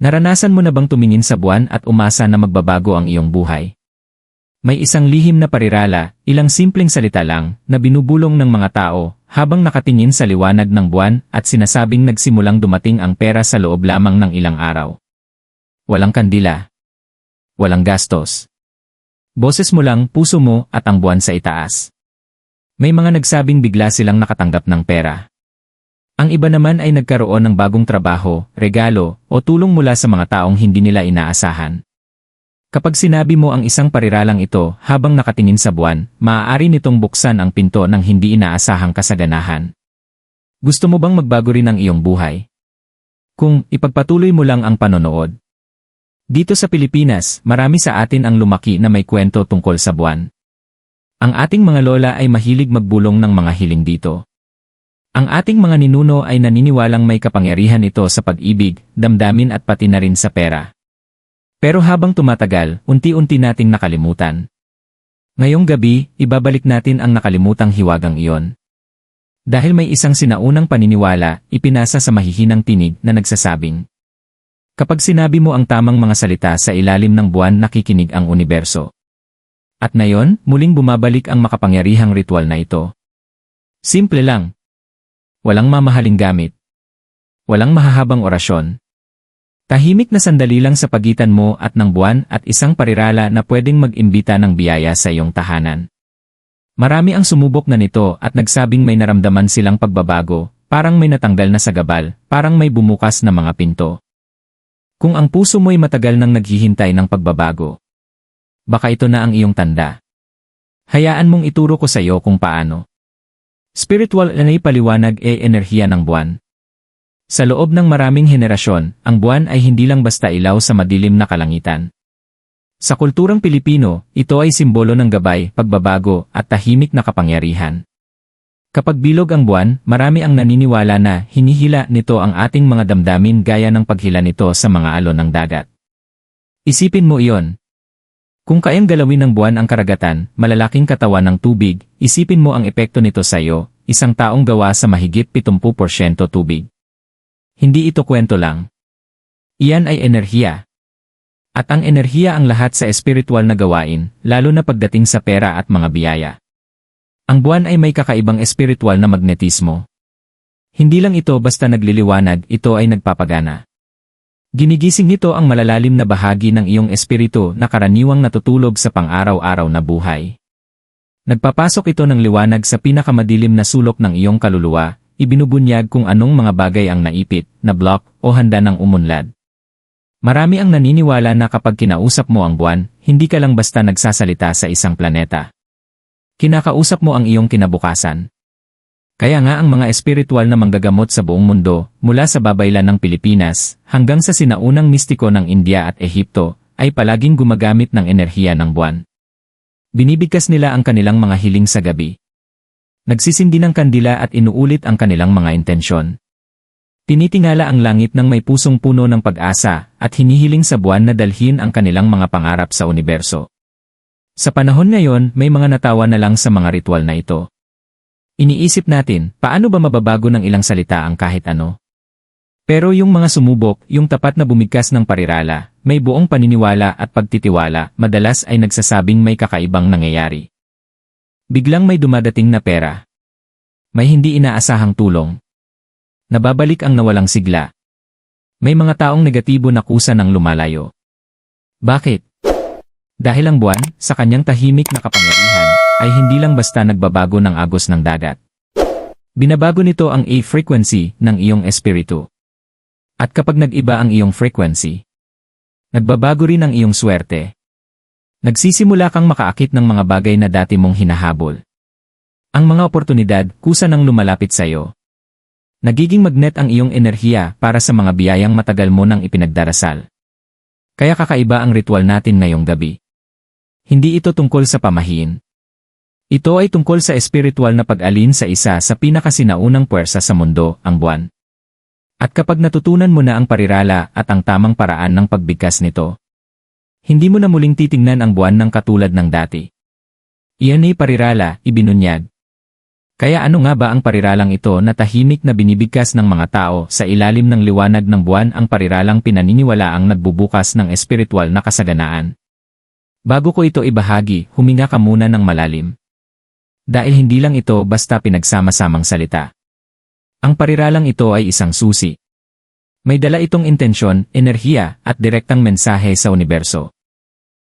Naranasan mo na bang tumingin sa buwan at umasa na magbabago ang iyong buhay? May isang lihim na parirala, ilang simpleng salita lang, na binubulong ng mga tao, habang nakatingin sa liwanag ng buwan at sinasabing nagsimulang dumating ang pera sa loob lamang ng ilang araw. Walang kandila. Walang gastos. Boses mo lang, puso mo, at ang buwan sa itaas. May mga nagsabing bigla silang nakatanggap ng pera. Ang iba naman ay nagkaroon ng bagong trabaho, regalo, o tulong mula sa mga taong hindi nila inaasahan. Kapag sinabi mo ang isang pariralang ito habang nakatingin sa buwan, maaari nitong buksan ang pinto ng hindi inaasahang kasaganahan. Gusto mo bang magbago rin ang iyong buhay? Kung ipagpatuloy mo lang ang panonood. Dito sa Pilipinas, marami sa atin ang lumaki na may kwento tungkol sa buwan. Ang ating mga lola ay mahilig magbulong ng mga hiling dito. Ang ating mga ninuno ay naniniwalang may kapangyarihan ito sa pag-ibig, damdamin at pati na rin sa pera. Pero habang tumatagal, unti-unti nating nakalimutan. Ngayong gabi, ibabalik natin ang nakalimutang hiwagang iyon. Dahil may isang sinaunang paniniwala, ipinasa sa mahihinang tinig na nagsasabing, kapag sinabi mo ang tamang mga salita sa ilalim ng buwan, nakikinig ang universo. At ngayon, muling bumabalik ang makapangyarihang ritual na ito. Simple lang. Walang mamahaling gamit. Walang mahahabang orasyon. Tahimik na sandali lang sa pagitan mo at ng buwan at isang parirala na pwedeng mag-imbita ng biyaya sa iyong tahanan. Marami ang sumubok na nito at nagsabing may naramdaman silang pagbabago, parang may natanggal na sagabal, parang may bumukas na mga pinto. Kung ang puso mo'y matagal nang naghihintay ng pagbabago, baka ito na ang iyong tanda. Hayaan mong ituro ko sa iyo kung paano. Spiritual na ipaliwanag enerhiya ng buwan. Sa loob ng maraming henerasyon, ang buwan ay hindi lang basta ilaw sa madilim na kalangitan. Sa kulturang Pilipino, ito ay simbolo ng gabay, pagbabago, at tahimik na kapangyarihan. Kapag bilog ang buwan, marami ang naniniwala na hinihila nito ang ating mga damdamin gaya ng paghila nito sa mga alon ng dagat. Isipin mo iyon. Kung kayang galawin ng buwan ang karagatan, malalaking katawan ng tubig, isipin mo ang epekto nito sa iyo, isang taong gawa sa mahigit 70% tubig. Hindi ito kwento lang. Iyan ay enerhiya. At ang enerhiya ang lahat sa espiritual na gawain, lalo na pagdating sa pera at mga biyaya. Ang buwan ay may kakaibang espiritual na magnetismo. Hindi lang ito basta nagliliwanag, ito ay nagpapagana. Ginigising nito ang malalalim na bahagi ng iyong espiritu na karaniwang natutulog sa pang-araw-araw na buhay. Nagpapasok ito ng liwanag sa pinakamadilim na sulok ng iyong kaluluwa, ibinubunyag kung anong mga bagay ang naipit, na block, o handa ng umunlad. Marami ang naniniwala na kapag kinausap mo ang buwan, hindi ka lang basta nagsasalita sa isang planeta. Kinakausap mo ang iyong kinabukasan. Kaya nga ang mga espiritual na manggagamot sa buong mundo, mula sa babaylan ng Pilipinas, hanggang sa sinaunang mistiko ng India at Ehipto, ay palaging gumagamit ng enerhiya ng buwan. Binibigkas nila ang kanilang mga hiling sa gabi. Nagsisindi ng kandila at inuulit ang kanilang mga intensyon. Tinitingala ang langit ng may pusong puno ng pag-asa at hinihiling sa buwan na dalhin ang kanilang mga pangarap sa universo. Sa panahon ngayon, may mga natawa na lang sa mga ritual na ito. Iniisip natin, paano ba mababago ng ilang salita ang kahit ano? Pero yung mga sumubok, yung tapat na bumigkas ng parirala, may buong paniniwala at pagtitiwala, madalas ay nagsasabing may kakaibang nangyayari. Biglang may dumadating na pera. May hindi inaasahang tulong. Nababalik ang nawalang sigla. May mga taong negatibo na kusa ng lumalayo. Bakit? Dahil ang buwan, sa kanyang tahimik na kapangyarihan, ay hindi lang basta nagbabago ng agos ng dagat. Binabago nito ang frequency ng iyong espiritu. At kapag nag-iba ang iyong frequency, nagbabago rin ang iyong swerte. Nagsisimula kang makaakit ng mga bagay na dati mong hinahabol. Ang mga oportunidad, kusa nang lumalapit sa iyo. Nagiging magnet ang iyong enerhiya para sa mga biyayang matagal mo nang ipinagdarasal. Kaya kakaiba ang ritual natin ngayong gabi. Hindi ito tungkol sa pamahiin. Ito ay tungkol sa espiritual na pag-alin sa isa sa pinakasinaunang puwersa sa mundo, ang buwan. At kapag natutunan mo na ang parirala at ang tamang paraan ng pagbigkas nito, hindi mo na muling titingnan ang buwan ng katulad ng dati. Iyan ay parirala, ibinunyag. Kaya ano nga ba ang pariralang ito na tahimik na binibigkas ng mga tao sa ilalim ng liwanag ng buwan? Ang pariralang pinaniniwalaang nagbubukas ng espiritual na kasaganaan. Bago ko ito ibahagi, huminga ka muna ng malalim. Dahil hindi lang ito basta pinagsama-samang salita. Ang pariralang ito ay isang susi. May dala itong intensyon, enerhiya, at direktang mensahe sa universo.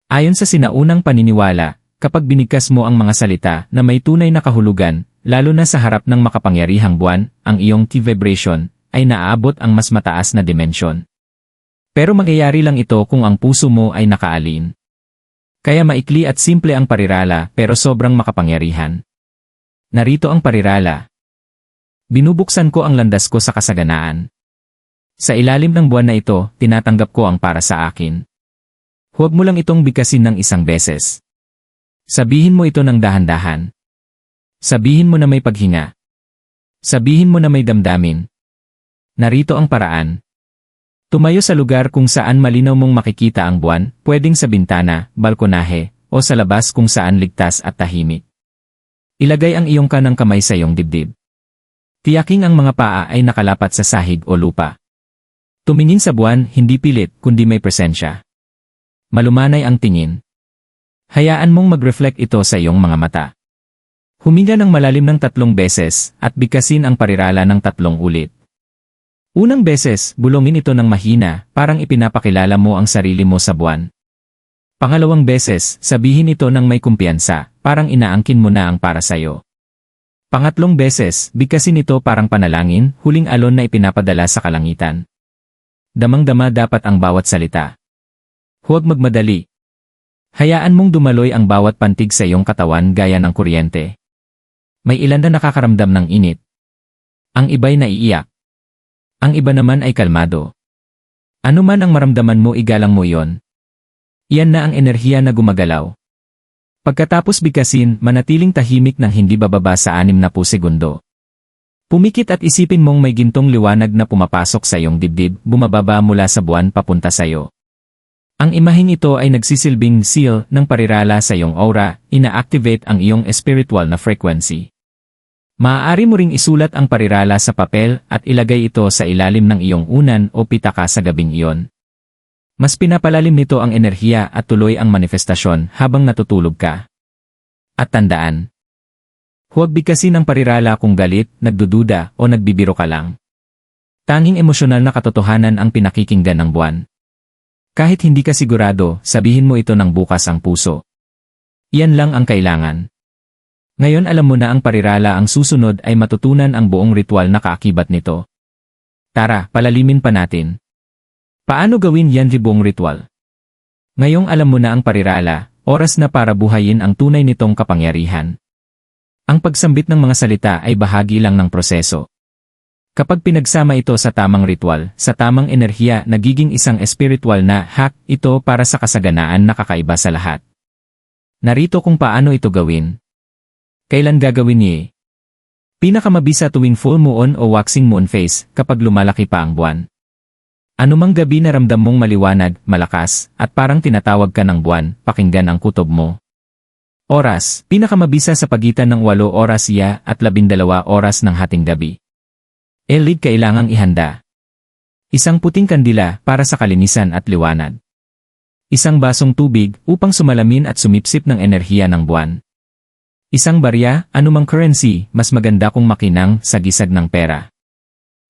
Ayon sa sinaunang paniniwala, kapag binigkas mo ang mga salita na may tunay na kahulugan, lalo na sa harap ng makapangyarihang buwan, ang iyong key vibration ay naaabot ang mas mataas na dimensyon. Pero mangyayari lang ito kung ang puso mo ay nakaalin. Kaya maikli at simple ang parirala pero sobrang makapangyarihan. Narito ang parirala. Binubuksan ko ang landas ko sa kasaganaan. Sa ilalim ng buwan na ito, tinatanggap ko ang para sa akin. Huwag mo lang itong bigkasin ng isang beses. Sabihin mo ito ng dahan-dahan. Sabihin mo na may paghinga. Sabihin mo na may damdamin. Narito ang paraan. Tumayo sa lugar kung saan malinaw mong makikita ang buwan, pwedeng sa bintana, balkonahe, o sa labas kung saan ligtas at tahimik. Ilagay ang iyong kanang kamay sa iyong dibdib. Tiyaking ang mga paa ay nakalapat sa sahig o lupa. Tumingin sa buwan, hindi pilit, kundi may presensya. Malumanay ang tingin. Hayaan mong mag-reflect ito sa iyong mga mata. Huminga ng malalim ng 3 beses, at bigkasin ang parirala ng 3 ulit. Unang beses, bulongin ito ng mahina, parang ipinapakilala mo ang sarili mo sa buwan. Pangalawang beses, sabihin ito ng may kumpiyansa, parang inaangkin mo na ang para sayo. Pangatlong beses, bigkasin ito parang panalangin, huling alon na ipinapadala sa kalangitan. Damang-dama dapat ang bawat salita. Huwag magmadali. Hayaan mong dumaloy ang bawat pantig sa iyong katawan gaya ng kuryente. May ilan na nakakaramdam ng init. Ang iba'y naiiyak. Ang iba naman ay kalmado. Ano man ang maramdaman mo, igalang mo iyon. Iyan na ang enerhiya na gumagalaw. Pagkatapos bigkasin, manatiling tahimik ng hindi bababa sa 60 segundo. Pumikit at isipin mong may gintong liwanag na pumapasok sa iyong dibdib, bumababa mula sa buwan papunta sa iyo. Ang imaheng ito ay nagsisilbing seal ng parirala sa iyong aura, ina-activate ang iyong spiritual na frequency. Maaari mo ring isulat ang parirala sa papel at ilagay ito sa ilalim ng iyong unan o pitaka sa gabing iyon. Mas pinapalalim nito ang enerhiya at tuloy ang manifestasyon habang natutulog ka. At tandaan, huwag bigkasin ang parirala kung galit, nagdududa o nagbibiro ka lang. Tanging emosyonal na katotohanan ang pinakikinggan ng buwan. Kahit hindi ka sigurado, sabihin mo ito ng bukas ang puso. Iyan lang ang kailangan. Ngayon alam mo na ang parirala, ang susunod ay matutunan ang buong ritual na kaakibat nito. Tara, palalimin pa natin. Paano gawin yan buong ritual? Ngayong alam mo na ang parirala, oras na para buhayin ang tunay nitong kapangyarihan. Ang pagsambit ng mga salita ay bahagi lang ng proseso. Kapag pinagsama ito sa tamang ritual, sa tamang enerhiya, nagiging isang espiritual na hack ito para sa kasaganaan na kakaiba sa lahat. Narito kung paano ito gawin. Kailan gagawin niya? Pinakamabisa tuwing full moon o waxing moon phase, kapag lumalaki pa ang buwan. Anumang gabi na ramdam mong maliwanag, malakas, at parang tinatawag ka ng buwan, pakinggan ang kutob mo. Oras, pinakamabisa sa pagitan ng 8 oras iya at 12 oras ng hating gabi. Elid kailangang ihanda. Isang puting kandila para sa kalinisan at liwanag. Isang basong tubig upang sumalamin at sumipsip ng enerhiya ng buwan. Isang barya, anumang currency, mas maganda kung makinang sa gisag ng pera.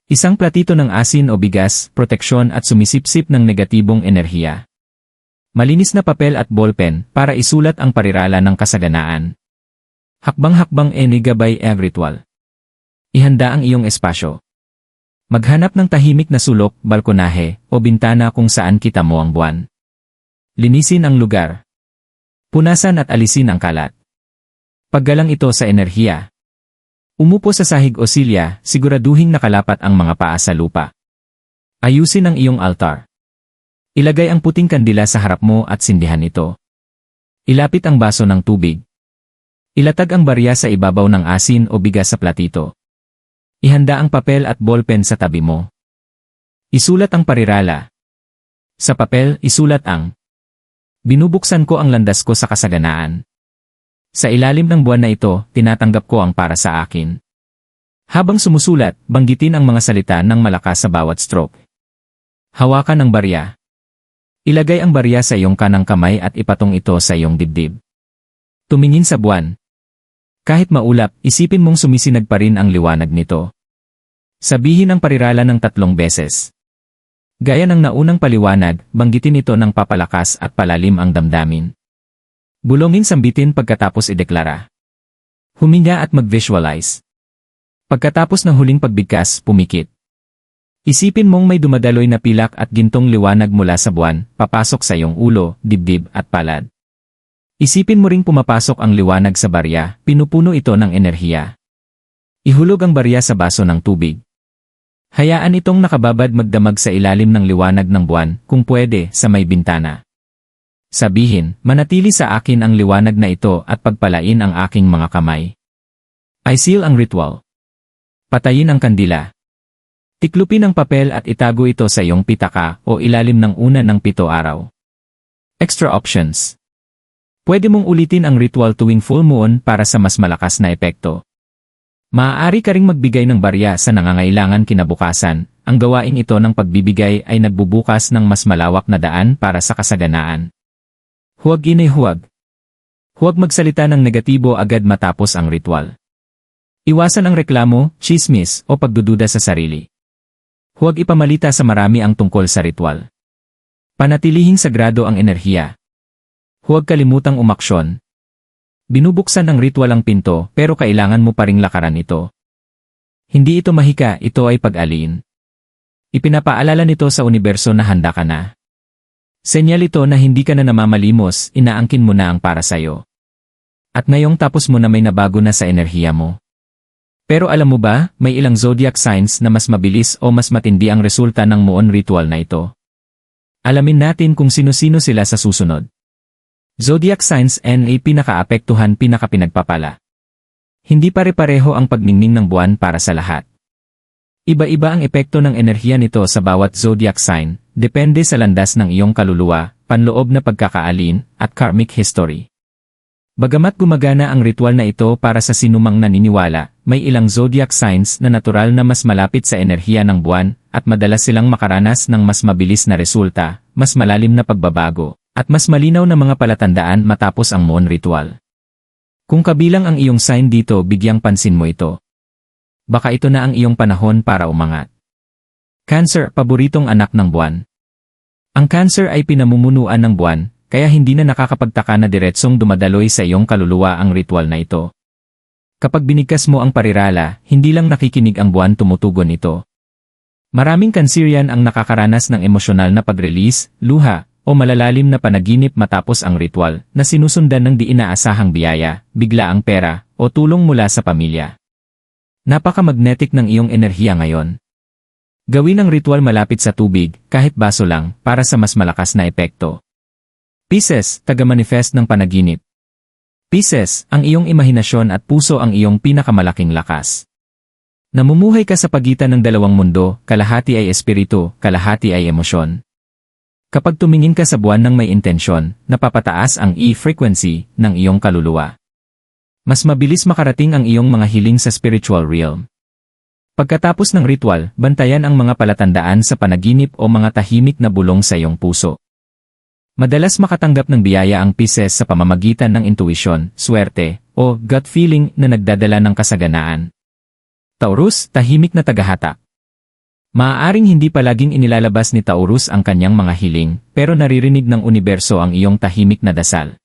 Isang platito ng asin o bigas, proteksyon at sumisipsip ng negatibong enerhiya. Malinis na papel at ballpen para isulat ang parirala ng kasaganaan. Hakbang-hakbang gabay ritual. Ihanda ang iyong espasyo. Maghanap ng tahimik na sulok, balkonahe, o bintana kung saan kita mo ang buwan. Linisin ang lugar. Punasan at alisin ang kalat. Paggalang ito sa enerhiya. Umupo sa sahig o silya, siguraduhing nakalapat ang mga paa sa lupa. Ayusin ang iyong altar. Ilagay ang puting kandila sa harap mo at sindihan ito. Ilapit ang baso ng tubig. Ilatag ang barya sa ibabaw ng asin o bigas sa platito. Ihanda ang papel at ballpen sa tabi mo. Isulat ang parirala. Sa papel, isulat ang binubuksan ko ang landas ko sa kasaganaan. Sa ilalim ng buwan na ito, tinatanggap ko ang para sa akin. Habang sumusulat, banggitin ang mga salita ng malakas sa bawat stroke. Hawakan ang barya. Ilagay ang barya sa iyong kanang kamay at ipatong ito sa iyong dibdib. Tumingin sa buwan. Kahit maulap, isipin mong sumisinag pa rin ang liwanag nito. Sabihin ang parirala ng 3 beses. Gaya ng naunang paliwanag, banggitin ito ng papalakas at palalim ang damdamin. Bulongin sambitin pagkatapos ideklara. Huminga at mag-visualize. Pagkatapos ng huling pagbigkas, pumikit. Isipin mong may dumadaloy na pilak at gintong liwanag mula sa buwan, papasok sa iyong ulo, dibdib at palad. Isipin mo ring pumapasok ang liwanag sa barya, pinupuno ito ng enerhiya. Ihulog ang barya sa baso ng tubig. Hayaan itong nakababad magdamag sa ilalim ng liwanag ng buwan, kung pwede, sa may bintana. Sabihin, manatili sa akin ang liwanag na ito at pagpalain ang aking mga kamay. I seal ang ritual. Patayin ang kandila. Tiklupin ang papel at itago ito sa iyong pitaka o ilalim ng una ng 7 araw. Extra options. Pwede mong ulitin ang ritual tuwing full moon para sa mas malakas na epekto. Maaari ka ring magbigay ng barya sa nangangailangan kinabukasan. Ang gawaing ito ng pagbibigay ay nagbubukas ng mas malawak na daan para sa kasaganaan. Huwag huwag. Huwag magsalita ng negatibo agad matapos ang ritual. Iwasan ang reklamo, chismis o pagdududa sa sarili. Huwag ipamalita sa marami ang tungkol sa ritual. Panatilihing sagrado ang enerhiya. Huwag kalimutang umaksyon. Binubuksan ng ritual ang pinto pero kailangan mo pa ring lakaran ito. Hindi ito mahika, ito ay pag-alin. Ipinapaalala nito sa universo na handa ka na. Senyal ito na hindi ka na namamalimos, inaangkin mo na ang para sa'yo. At ngayong tapos mo na may nabago na sa enerhiya mo. Pero alam mo ba, may ilang zodiac signs na mas mabilis o mas matindi ang resulta ng muon ritual na ito. Alamin natin kung sino-sino sila sa susunod. Zodiac signs N ay pinakaapektuhan pinakapinagpapala. Hindi pare-pareho ang pagningning ng buwan para sa lahat. Iba-iba ang epekto ng enerhiya nito sa bawat zodiac sign, depende sa landas ng iyong kaluluwa, panloob na pagkakaalin, at karmic history. Bagamat gumagana ang ritual na ito para sa sinumang naniniwala, may ilang zodiac signs na natural na mas malapit sa enerhiya ng buwan at madalas silang makaranas ng mas mabilis na resulta, mas malalim na pagbabago, at mas malinaw na mga palatandaan matapos ang moon ritual. Kung kabilang ang iyong sign dito, bigyang pansin mo ito. Baka ito na ang iyong panahon para umangat. Cancer, paboritong anak ng buwan. Ang Cancer ay pinamumunuan ng buwan, kaya hindi na nakakapagtaka na diretsong dumadaloy sa iyong kaluluwa ang ritual na ito. Kapag binigkas mo ang parirala, hindi lang nakikinig ang buwan, tumutugon ito. Maraming Cancerian ang nakakaranas ng emosyonal na pag-release, luha, o malalalim na panaginip matapos ang ritual na sinusundan ng di inaasahang biyaya, biglaang pera, o tulong mula sa pamilya. Napaka-magnetic ng iyong enerhiya ngayon. Gawin ang ritual malapit sa tubig, kahit baso lang, para sa mas malakas na epekto. Pisces, taga-manifest ng panaginip. Pisces, ang iyong imahinasyon at puso ang iyong pinakamalaking lakas. Namumuhay ka sa pagitan ng dalawang mundo, kalahati ay espiritu, kalahati ay emosyon. Kapag tumingin ka sa buwan ng may intensyon, napapataas ang E-frequency ng iyong kaluluwa. Mas mabilis makarating ang iyong mga hiling sa spiritual realm. Pagkatapos ng ritual, bantayan ang mga palatandaan sa panaginip o mga tahimik na bulong sa iyong puso. Madalas makatanggap ng biyaya ang Pisces sa pamamagitan ng intuisyon, swerte, o gut feeling na nagdadala ng kasaganaan. Taurus, tahimik na tagahatak. Maaaring hindi palaging inilalabas ni Taurus ang kanyang mga hiling, pero naririnig ng universo ang iyong tahimik na dasal.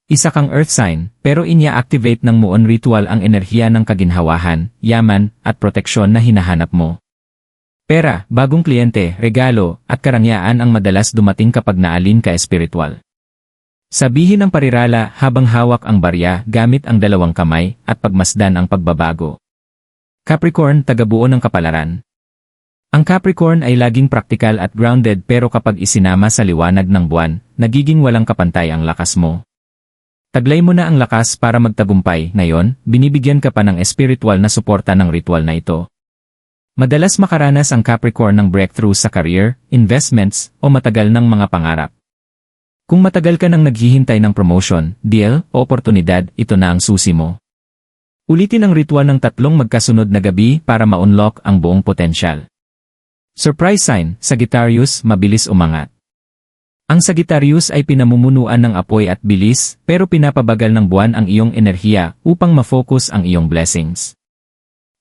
Isa kang earth sign, pero inia-activate ng muon ritual ang enerhiya ng kaginhawahan, yaman, at proteksyon na hinahanap mo. Pera, bagong kliyente, regalo, at karangyaan ang madalas dumating kapag naalin ka espiritual. Sabihin ang parirala habang hawak ang barya gamit ang 2 kamay at pagmasdan ang pagbabago. Capricorn, tagabuo ng kapalaran. Ang Capricorn ay laging praktikal at grounded, pero kapag isinama sa liwanag ng buwan, nagiging walang kapantay ang lakas mo. Taglay mo na ang lakas para magtagumpay. Ngayon, binibigyan ka pa ng espiritual na suporta ng ritual na ito. Madalas makaranas ang Capricorn ng breakthrough sa career, investments, o matagal ng mga pangarap. Kung matagal ka nang naghihintay ng promotion, deal, o oportunidad, ito na ang susi mo. Ulitin ang ritual ng 3 magkasunod na gabi para ma-unlock ang buong potensyal. Surprise sign, Sagittarius, mabilis umangat. Ang Sagittarius ay pinamumunuan ng apoy at bilis, pero pinapabagal ng buwan ang iyong enerhiya upang ma-focus ang iyong blessings.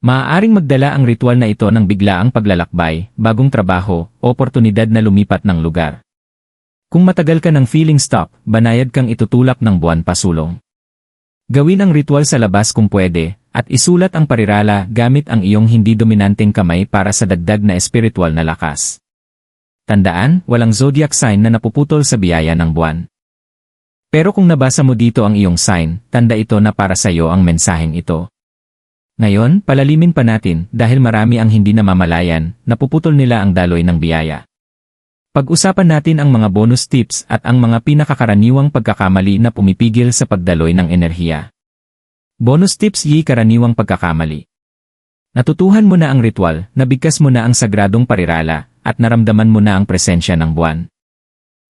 Maaaring magdala ang ritual na ito ng biglaang paglalakbay, bagong trabaho, o oportunidad na lumipat ng lugar. Kung matagal ka ng feeling stuck, banayad kang itutulak ng buwan pasulong. Gawin ang ritual sa labas kung pwede, at isulat ang parirala gamit ang iyong hindi dominanteng kamay para sa dagdag na espiritual na lakas. Tandaan, walang zodiac sign na napuputol sa biyaya ng buwan. Pero kung nabasa mo dito ang iyong sign, tanda ito na para sa iyo ang mensaheng ito. Ngayon, palalimin pa natin dahil marami ang hindi namamalayan, napuputol nila ang daloy ng biyaya. Pag-usapan natin ang mga bonus tips at ang mga pinakakaraniwang pagkakamali na pumipigil sa pagdaloy ng enerhiya. Bonus tips yi karaniwang pagkakamali. Natutuhan mo na ang ritual, nabigkas mo na ang sagradong parirala, at naramdaman mo na ang presensya ng buwan.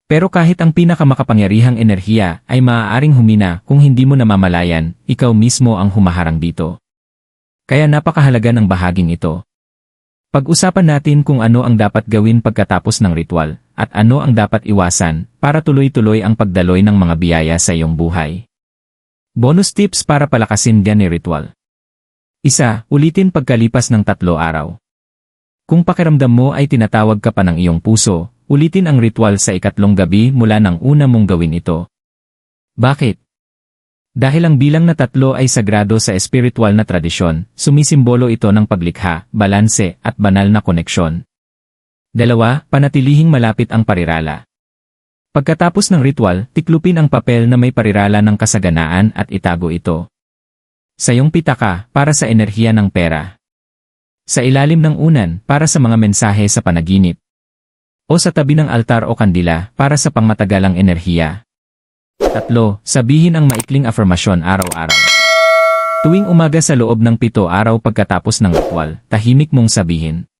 Pero kahit ang pinakamakapangyarihang enerhiya ay maaaring humina kung hindi mo namamalayan, ikaw mismo ang humaharang dito. Kaya napakahalaga ng bahaging ito. Pag-usapan natin kung ano ang dapat gawin pagkatapos ng ritual, at ano ang dapat iwasan para tuloy-tuloy ang pagdaloy ng mga biyaya sa iyong buhay. Bonus tips para palakasin gani ritual. 1. Ulitin pagkalipas ng 3 araw. Kung pakiramdam mo ay tinatawag ka pa ng iyong puso, ulitin ang ritual sa 3 gabi mula nang una mong gawin ito. Bakit? Dahil ang bilang na 3 ay sagrado sa espiritual na tradisyon, sumisimbolo ito ng paglikha, balanse, at banal na koneksyon. 2. Panatilihing malapit ang parirala. Pagkatapos ng ritual, tiklupin ang papel na may parirala ng kasaganaan at itago ito sa iyong pitaka para sa enerhiya ng pera. Sa ilalim ng unan para sa mga mensahe sa panaginip. O sa tabi ng altar o kandila para sa pangmatagalang enerhiya. 3. Sabihin ang maikling afirmasyon araw-araw. Tuwing umaga sa loob ng 7 araw pagkatapos ng ritual, tahimik mong sabihin.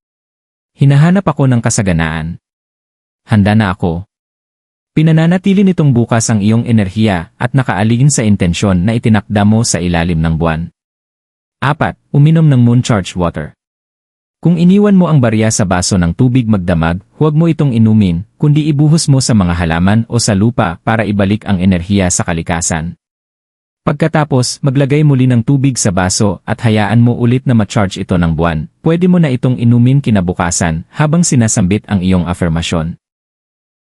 Hinahanap ako ng kasaganaan. Handa na ako. Pinananatili nitong bukas ang iyong enerhiya at nakaaligin sa intensyon na itinakda mo sa ilalim ng buwan. 4. Uminom ng moon charged water. Kung iniwan mo ang barya sa baso ng tubig magdamag, huwag mo itong inumin, kundi ibuhos mo sa mga halaman o sa lupa para ibalik ang enerhiya sa kalikasan. Pagkatapos, maglagay muli ng tubig sa baso at hayaan mo ulit na ma-charge ito ng buwan. Pwede mo na itong inumin kinabukasan habang sinasambit ang iyong afirmasyon.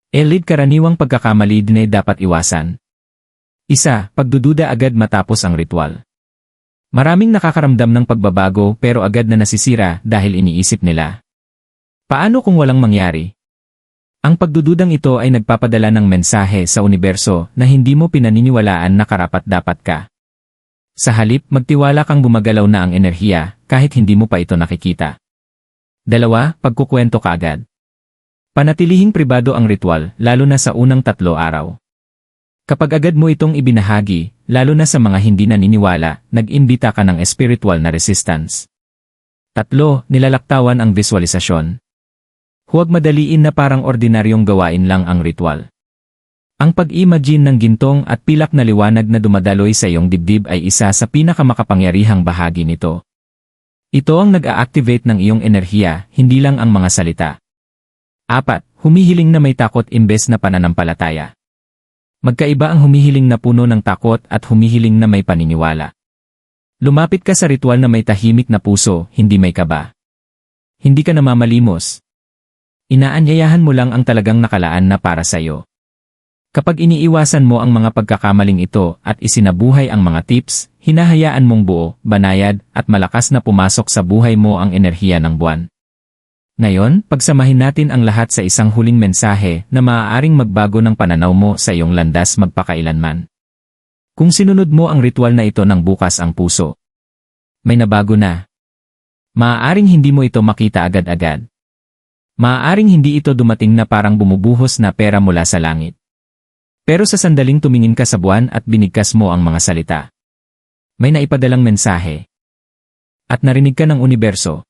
Elid karaniwang pagkakamali din ay dapat iwasan. 1. Pagdududa agad matapos ang ritual. Maraming nakakaramdam ng pagbabago pero agad na nasisira dahil iniisip nila. Paano kung walang mangyari? Ang pagdududang ito ay nagpapadala ng mensahe sa universo na hindi mo pinaniniwalaan na karapat-dapat ka. Sa halip, magtiwala kang gumagalaw na ang enerhiya kahit hindi mo pa ito nakikita. 2. Pagkukwento kaagad. Panatilihing pribado ang ritual lalo na sa unang 3 araw. Kapag agad mo itong ibinahagi, lalo na sa mga hindi naniniwala, nag-imbita ka ng spiritual na resistance. 3. Nilalaktawan ang visualisasyon. Huwag madaliin na parang ordinaryong gawain lang ang ritual. Ang pag-imagine ng gintong at pilak na liwanag na dumadaloy sa iyong dibdib ay isa sa pinakamakapangyarihang bahagi nito. Ito ang nag-a-activate ng iyong enerhiya, hindi lang ang mga salita. 4. Humihiling na may takot imbes na pananampalataya. Magkaiba ang humihiling na puno ng takot at humihiling na may paniniwala. Lumapit ka sa ritual na may tahimik na puso, hindi may kaba. Hindi ka namamalimos. Inaanyayahan mo lang ang talagang nakalaan na para sa iyo. Kapag iniiwasan mo ang mga pagkakamaling ito at isinabuhay ang mga tips, hinahayaan mong buo, banayad, at malakas na pumasok sa buhay mo ang enerhiya ng buwan. Ngayon, pagsamahin natin ang lahat sa isang huling mensahe na maaaring magbago ng pananaw mo sa iyong landas magpakailanman. Kung sinunod mo ang ritual na ito ng bukas ang puso, may nabago na. Maaaring hindi mo ito makita agad-agad. Maaaring hindi ito dumating na parang bumubuhos na pera mula sa langit. Pero sa sandaling tumingin ka sa buwan at binigkas mo ang mga salita, may naipadalang mensahe. At narinig ka ng universo.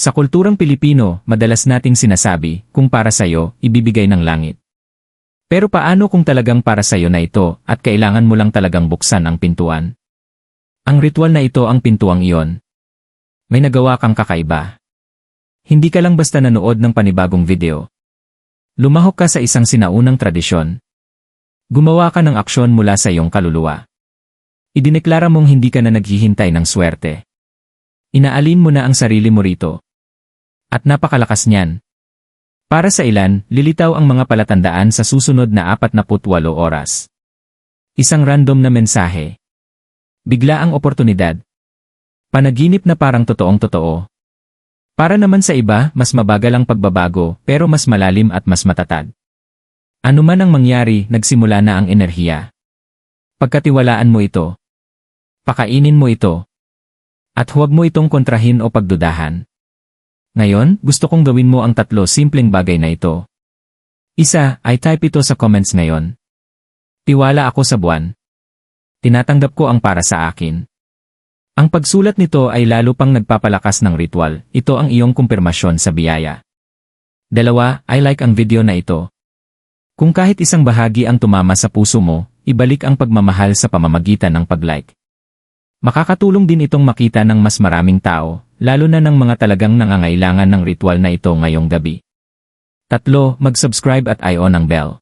Sa kulturang Pilipino, madalas nating sinasabi, kung para sa'yo, ibibigay ng langit. Pero paano kung talagang para sa'yo na ito at kailangan mo lang talagang buksan ang pintuan? Ang ritual na ito ang pintuang iyon. May nagawa kang kakaiba. Hindi ka lang basta nanood ng panibagong video. Lumahok ka sa isang sinaunang tradisyon. Gumawa ka ng aksyon mula sa iyong kaluluwa. Idineklara mong hindi ka na naghihintay ng swerte. Inaalin mo na ang sarili mo rito. At napakalakas niyan. Para sa ilan, lilitaw ang mga palatandaan sa susunod na 48 oras. Isang random na mensahe. Bigla ang oportunidad. Panaginip na parang totoong-totoo. Para naman sa iba, mas mabagal ang pagbabago pero mas malalim at mas matatag. Ano man ang mangyari, nagsimula na ang enerhiya. Pagkatiwalaan mo ito. Pakainin mo ito. At huwag mo itong kontrahin o pagdudahan. Ngayon, gusto kong gawin mo ang 3 simpleng bagay na ito. Isa, ay type ito sa comments ngayon. Tiwala ako sa buwan. Tinatanggap ko ang para sa akin. Ang pagsulat nito ay lalo pang nagpapalakas ng ritual. Ito ang iyong kumpirmasyon sa biyaya. 2, I like ang video na ito. Kung kahit isang bahagi ang tumama sa puso mo, ibalik ang pagmamahal sa pamamagitan ng pag-like. Makakatulong din itong makita ng mas maraming tao, lalo na ng mga talagang nangangailangan ng ritual na ito ngayong gabi. 3, mag-subscribe at i-on ang bell.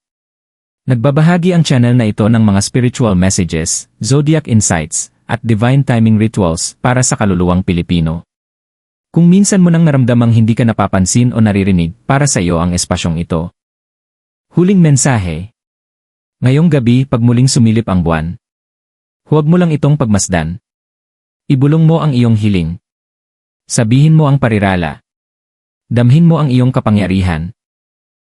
Nagbabahagi ang channel na ito ng mga spiritual messages, zodiac insights, at divine timing rituals para sa kaluluwang Pilipino. Kung minsan mo nang naramdamang hindi ka napapansin o naririnig, para sa iyo ang espasyong ito. Huling mensahe. Ngayong gabi, pag muling sumilip ang buwan, huwag mo lang itong pagmasdan. Ibulong mo ang iyong hiling. Sabihin mo ang parirala. Damhin mo ang iyong kapangyarihan.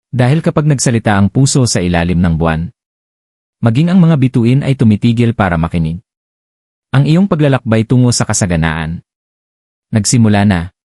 Dahil kapag nagsalita ang puso sa ilalim ng buwan, maging ang mga bituin ay tumitigil para makinig. Ang iyong paglalakbay tungo sa kasaganaan. Nagsimula na.